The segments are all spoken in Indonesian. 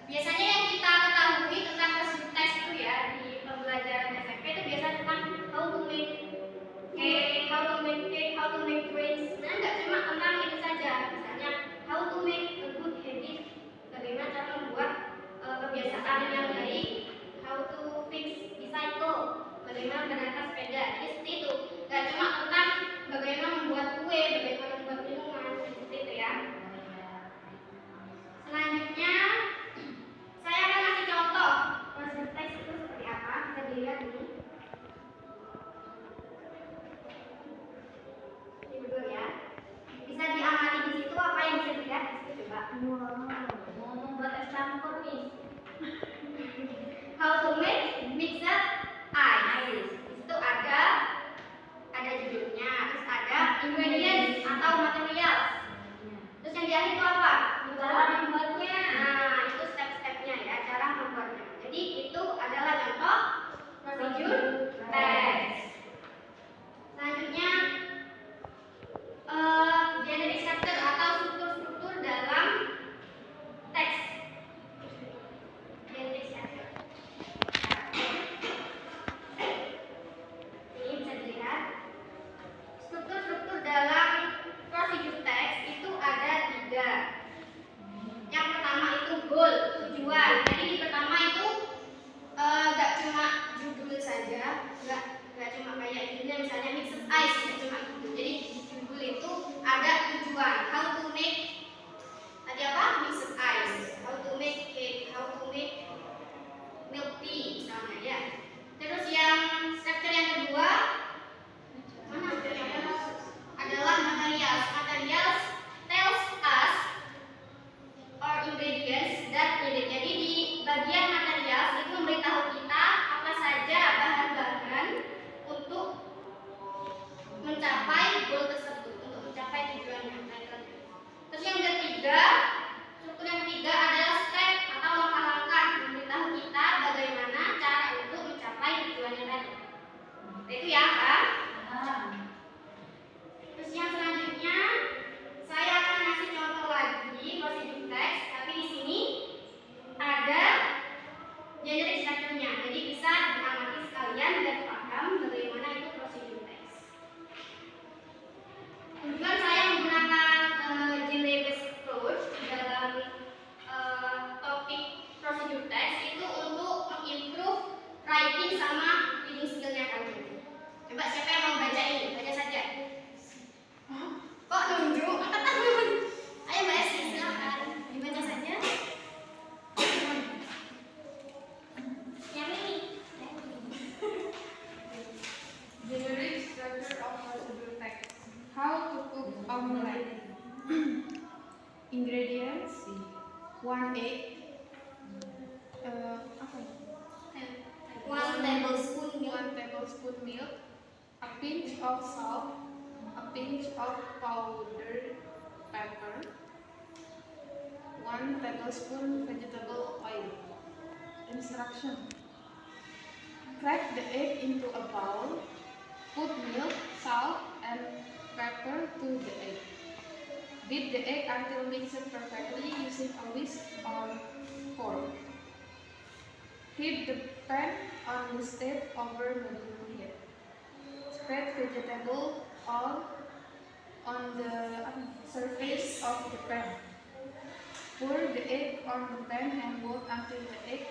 Biasanya yang kita ketahui tentang prosedur teks itu ya di pembelajaran SMP itu biasa tentang how to make cake, how to make drinks. Sebenarnya nggak cuma tentang itu saja. Misalnya how to make a good habit, bagaimana cara membuat kebiasaan yang baik, how to fix bicycle, bagaimana menggunakan sepeda. Jadi seperti itu. Nggak cuma tentang bagaimana membuat kue, bagaimana membuat minuman, seperti itu ya. Selanjutnya saya akan kasih contoh prosedur teks itu seperti apa. Bisa dilihat ini. Ini dulu ya. Bisa diamati di situ apa yang bisa dilihat di situ coba. Mau membuat es campur nih. How to make mixed ice. Itu ada judulnya, terus ada ingredients atau material. Terus yang di akhir itu apa? Cara membuatnya. Nah, itu step-stepnya ya, cara membuatnya. Jadi itu adalah contoh prosedur teks. Selanjutnya generic structure atau struktur-struktur dalam teks. Generic structure. Ini bisa dilihat. Struktur-struktur dalam prosedur teks itu ada 3. Yang pertama itu goal, tujuan. Jadi di pertama itu nggak cuma judul saja, nggak cuma kayak judulnya misalnya mixed ice, nggak cuma itu. Jadi di judul itu ada tujuan. How to make tadi apa? Mixed ice. How to make cake. How to make milk tea misalnya ya. Terus yang struktur yang kedua mana? Adalah materials. Materials tells us or ingredients that needed. Jadi di bagian materials itu memberitahu kita apa saja bahan-bahan untuk mencapai goal tersebut, untuk mencapai tujuannya. Terus yang ketiga, struktur yang ketiga adalah step atau langkah-langkah memberitahu kita bagaimana cara untuk mencapai tujuannya tadi. Itu ya, Kak. Terus yang selanjutnya saya akan kasih contoh lagi prosedur teks, tapi di sini ada generic structure-nya. Jadi bisa diamati sekalian dan paham bagaimana itu prosedur teks. Kemudian saya menggunakan Gilles approach dalam topik prosedur teks itu untuk mengimprove writing sama reading skill-nya kalian. Coba siapa yang mau baca ini? Baca saja. Kok nunjuk? Angkat tangan. Ayo Mbak Esi, silakan. Dibaca saja. Yang ini. Generic structure of prosedur text. How to cook omelette. Ingredients: 1 egg, 1 tablespoon milk, a pinch of salt, a pinch of powdered pepper, 1 tablespoon vegetable oil. Instruction: crack the egg into a bowl, put milk, salt, and pepper to the egg. Beat the egg until mixed perfectly using a whisk or fork. Heat the pan on the stove over medium heat. Spread vegetable oil on the surface of the pan. Pour the egg on the pan and boil until the egg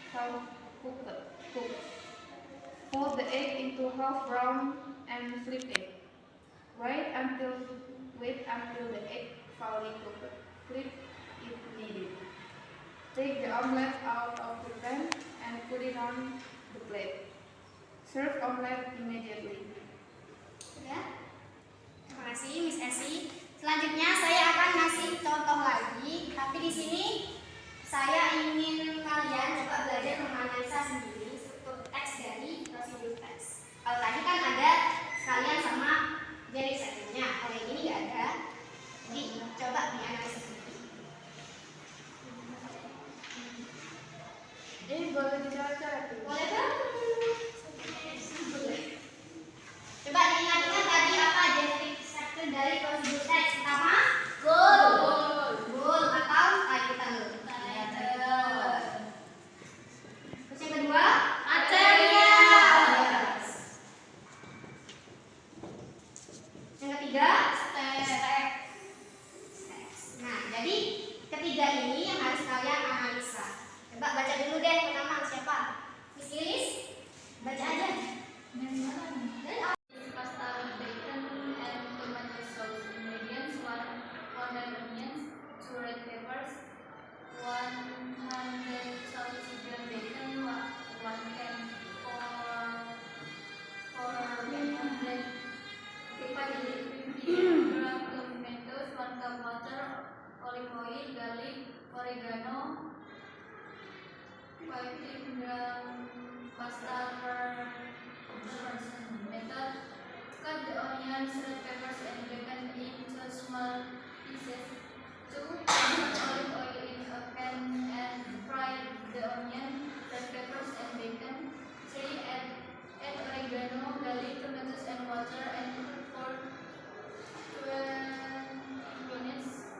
half cooked. Fold the egg into half round and flip it. Wait until the egg fully cooked. Flip if needed. Take the omelette out of the pan and put it on the plate. Serve omelette immediately. Ya. Terima kasih Miss Esi. Selanjutnya saya akan ngasih contoh lagi, tapi di sini saya ingin kalian coba belajar menganalisa sendiri struktur teks dari prosedur teks. Kalau tadi kan ada sekalian sama generic structure-nya, kalau yang ini nggak ada. Jadi coba dianalisa sendiri. Ini boleh dibaca. Boleh banget. Coba diingat-ingat tadi apa generic structure dari prosedur teks. Pertama, goal atau title. sekalian analisa. Coba baca dulu deh pertama siapa? Miss Lilis? Baca aja. Pasta with bacon and tomato sauce. Ingredients: 1 pounded onions, 2 red peppers, 130 gram bacon, 1 can for 150 gram tomatoes, 1 cup water, olive oil, garlic, oregano, 15 gram pasta per person. Method: cut the onions, red peppers, and bacon into small pieces. 2. Put olive oil in a pan and fry the onion, red peppers, and bacon. 3. Add oregano, garlic, tomatoes, and water and cook for 20 minutes.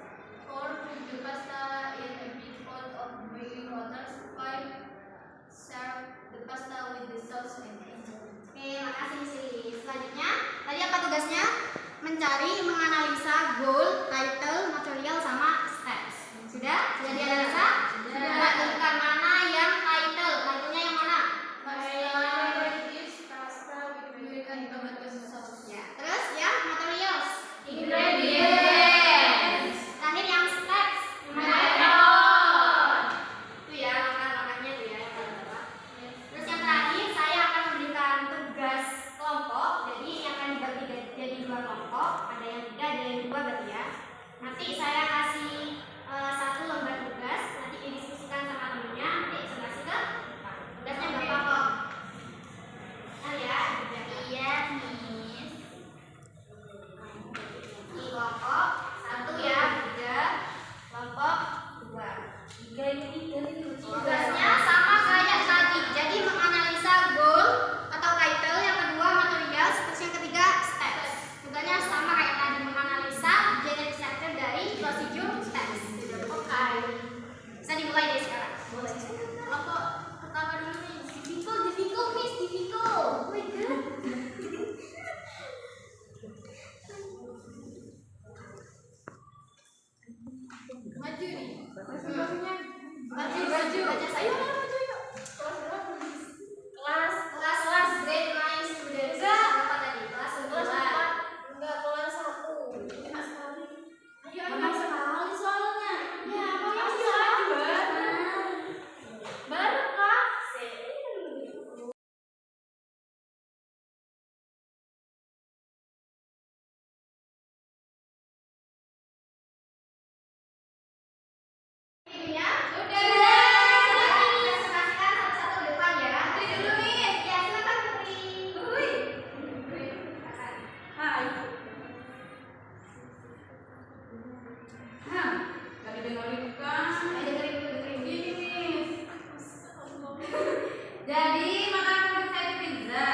4. Put the pasta in a big pot of boiling water. 5. Serve the pasta with the sauce and enjoy. Oke, makasih Miss Lilis. Selanjutnya, tadi apa tugasnya? Mencari, menganalisa goal, title, material, sama steps. Sudah? Sudah dianalisa? Sudah. Bukan mana yang title? Title-nya yang mana? Pasta with bacon tomato sauce. Ya. Terus yang materials? Ingredients. Terakhir yang steps? Method. Itu ya, langkah-langkahnya itu ya yang paling bawah. Terus yang terakhir saya akan memberikan tugas kelompok. Jadi yang akan dibagi jadi 2 kelompok. Ada yang 3, ada yang 2 berarti ya. Nanti saya kasih 1 lembar tugas. Nanti didiskusikan sama temennya. Nanti presentasi ke depan. Tugasnya gampang kok. Nah ya, iya Miss. Ini kelompok 1 ya, 3. Kelompok 2. 3 ini 3. Tugasnya sama kayak tadi. Jadi menganalisa goal atau title, yang kedua material, terus yang ketiga steps. Tugasnya sama kayak tadi, menganalisa generic structure dari procedure steps. Oke. Bisa dimulai dari sekarang. Boleh. Kelompok pertama dulu nih. Difficult Miss, difficult. Oh my god. Maju nih. Baju baca saya. Kelas grade 9 students. Berapa tadi? Kelas 9. Enggak, kelas 1. Ayo sekali soalnya. Ya, Masih lagi, baru kah? Ya, sudah. Presentasikan satu-satu depan ya. Putri dulu nih. Ya, silakan Putri. Hai. Tadi dengerin kan? Dengerin dulu. Gini nih. Jadi makanan favorit saya itu pizza.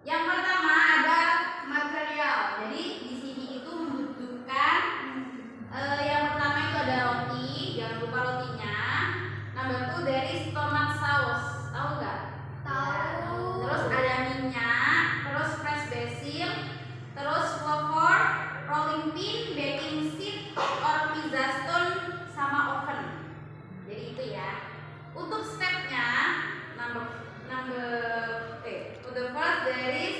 Yang pertama ada material. Jadi di sini itu membutuhkan yang pertama itu ada roti, jangan lupa rotinya. Number 2 dari tomat saus, tahu nggak? Tahu. Terus ada minyak, terus fresh basil, terus flour, rolling pin, baking sheet, or pizza stone, sama oven. Jadi itu ya. Untuk stepnya, to the first there is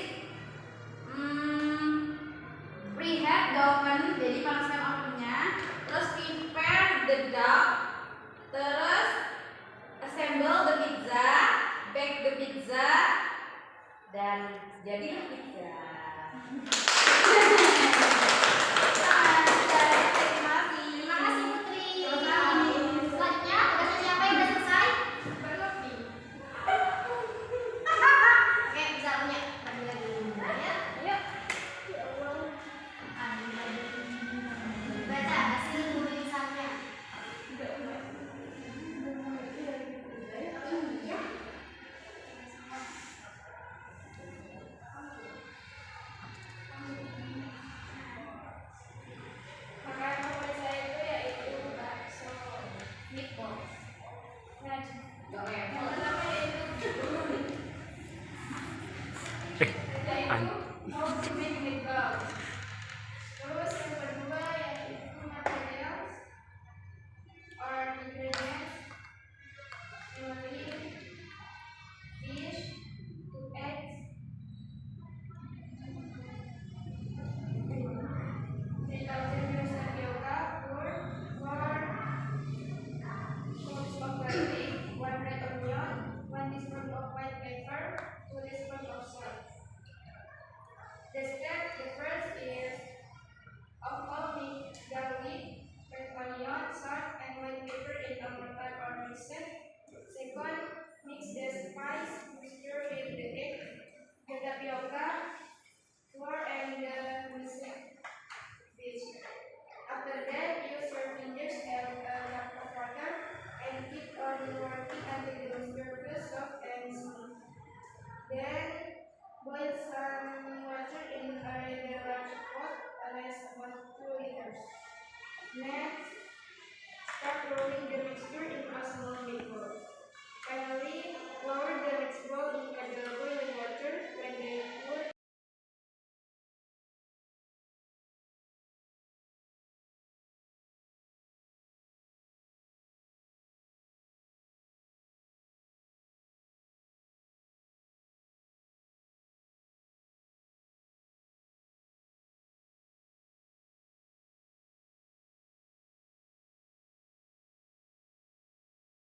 preheat the oven, jadi panaskan ovennya. Terus prepare the dough, terus assemble the pizza, bake the pizza, dan jadilah pizza. Terima kasih. Terima kasih Putri. Sama-sama. Selanjutnya tugasnya siapa yang udah selesai? Berlebih. Oke, bisa punya. Bagi lagi. Ya. Ayo. Baca hasil tulisannya. Ya. Makanan favorit saya itu yaitu bakso meatballs. Homemade meatballs. Terus yang kedua yaitu materials. or ingredients, namely fish, 2 eggs, 3,000 grams tapioca, 4 spoons of garlic, 1 red onion, 1 teaspoon of white pepper, 2 teaspoons of salt. The first is of all mix garlic, red onion, salt, and white pepper in a mortar or mixer. Second, mix the spice mixture with the egg, the tapioca, flour, and the mixed fish. After that,